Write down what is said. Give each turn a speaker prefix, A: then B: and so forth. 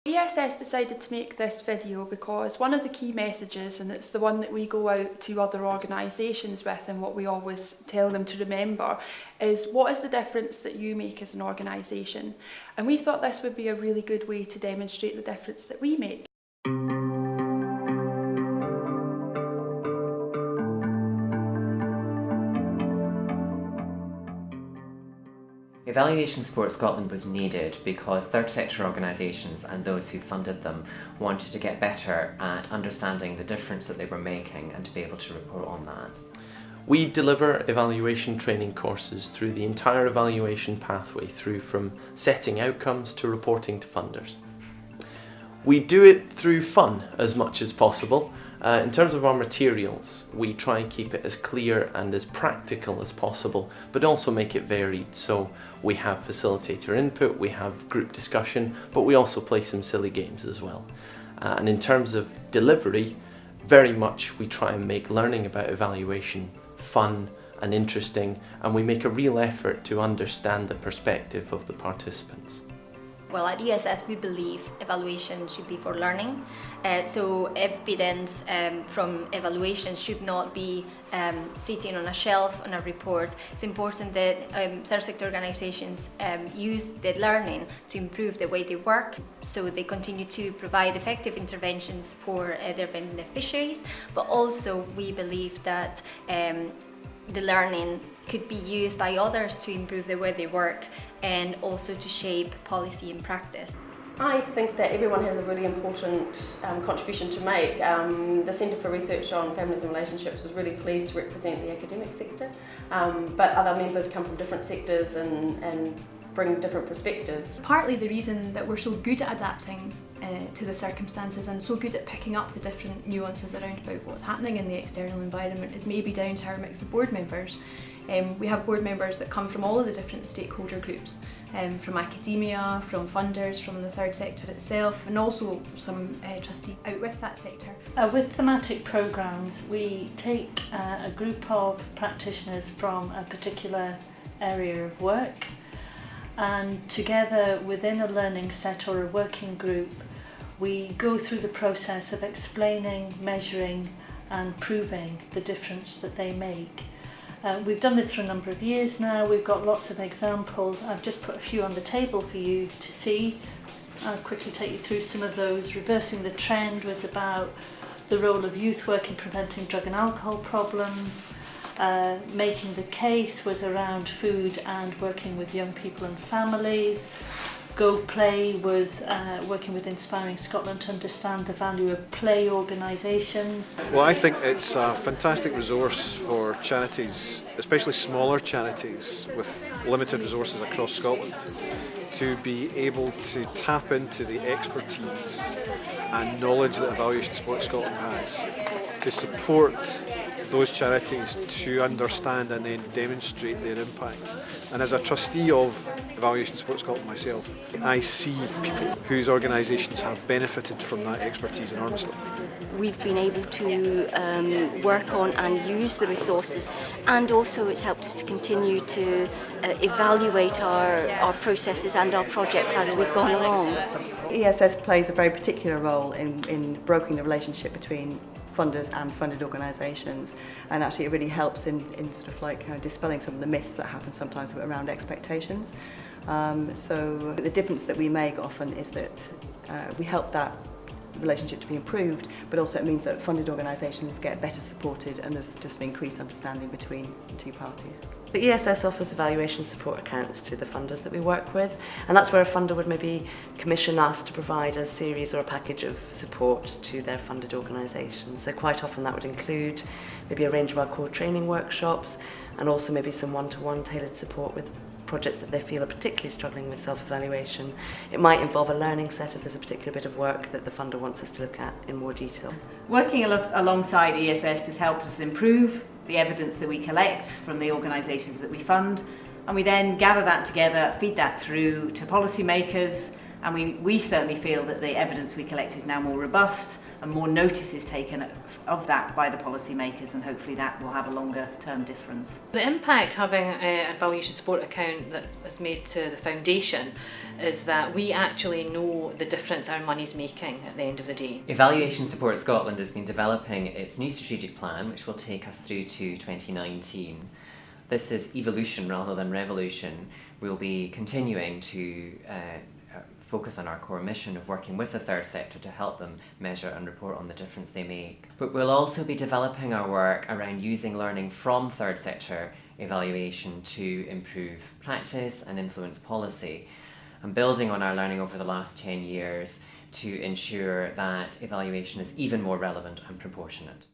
A: ESS decided to make this video because one of the key messages, and it's the one that we go out to other organisations with and what we always tell them to remember, is what is the difference that you make as an organisation? And we thought this would be a really good way to demonstrate the difference that we make.
B: Evaluation Support Scotland was needed because third sector organisations and those who funded them wanted to get better at understanding the difference that they were making and to be able to report on that.
C: We deliver evaluation training courses through the entire evaluation pathway, through from setting outcomes to reporting to funders. We do it through fun as much as possible. In terms of our materials, we try and keep it as clear and as practical as possible, but also make it varied. So we have facilitator input, we have group discussion, but we also play some silly games as well. And in terms of delivery, very much we try and make learning about evaluation fun and interesting, and we make a real effort to understand the perspective of the participants.
D: Well, at ESS we believe evaluation should be for learning, so evidence from evaluation should not be sitting on a shelf on a report. It's important that third sector organisations use the learning to improve the way they work, so they continue to provide effective interventions for their beneficiaries, but also we believe that the learning could be used by others to improve the way they work and also to shape policy and practice.
E: I think that everyone has a really important contribution to make. The Centre for Research on Families and Relationships was really pleased to represent the academic sector, but other members come from different sectors and bring different perspectives.
F: Partly the reason that we're so good at adapting to the circumstances and so good at picking up the different nuances around about what's happening in the external environment is maybe down to our mix of board members. We have board members that come from all of the different stakeholder groups, from academia, from funders, from the third sector itself, and also some trustees out with that sector.
G: With thematic programmes, we take a group of practitioners from a particular area of work, and together within a learning set or a working group, we go through the process of explaining, measuring and proving the difference that they make. We've done this for a number of years now. We've got lots of examples. I've just put a few on the table for you to see. I'll quickly take you through some of those. Reversing the Trend was about the role of youth work in preventing drug and alcohol problems. Making the Case was around food and working with young people and families. Go Play was working with Inspiring Scotland to understand the value of play organisations.
H: Well, I think it's a fantastic resource for charities, especially smaller charities with limited resources across Scotland, to be able to tap into the expertise and knowledge that Evaluation Support Scotland has to support those charities to understand and then demonstrate their impact. And as a trustee of Evaluation Support Scotland myself, I see people whose organisations have benefited from that expertise enormously.
I: We've been able to work on and use the resources, and also it's helped us to continue to evaluate our processes and our projects as we've gone along.
J: ESS plays a very particular role in brokering the relationship between funders and funded organisations, and actually it really helps in sort of like dispelling some of the myths that happen sometimes around expectations. So the difference that we make often is that we help that relationship to be improved, but also it means that funded organisations get better supported and there's just an increased understanding between the two parties.
K: The ESS offers evaluation support accounts to the funders that we work with, and that's where a funder would maybe commission us to provide a series or a package of support to their funded organisations. So quite often that would include maybe a range of our core training workshops and also maybe some one-to-one tailored support with projects that they feel are particularly struggling with self-evaluation. It might involve a learning set if there's a particular bit of work that the funder wants us to look at in more detail.
L: Working alongside ESS has helped us improve the evidence that we collect from the organisations that we fund, and we then gather that together, feed that through to policymakers, And we certainly feel that the evidence we collect is now more robust and more notice is taken of that by the policymakers, and hopefully that will have a longer term difference.
M: The impact having an evaluation support account that is made to the foundation is that we actually know the difference our money's making at the end of the day.
B: Evaluation Support Scotland has been developing its new strategic plan, which will take us through to 2019. This is evolution rather than revolution. We'll be continuing to focus on our core mission of working with the third sector to help them measure and report on the difference they make. But we'll also be developing our work around using learning from third sector evaluation to improve practice and influence policy, and building on our learning over the last 10 years to ensure that evaluation is even more relevant and proportionate.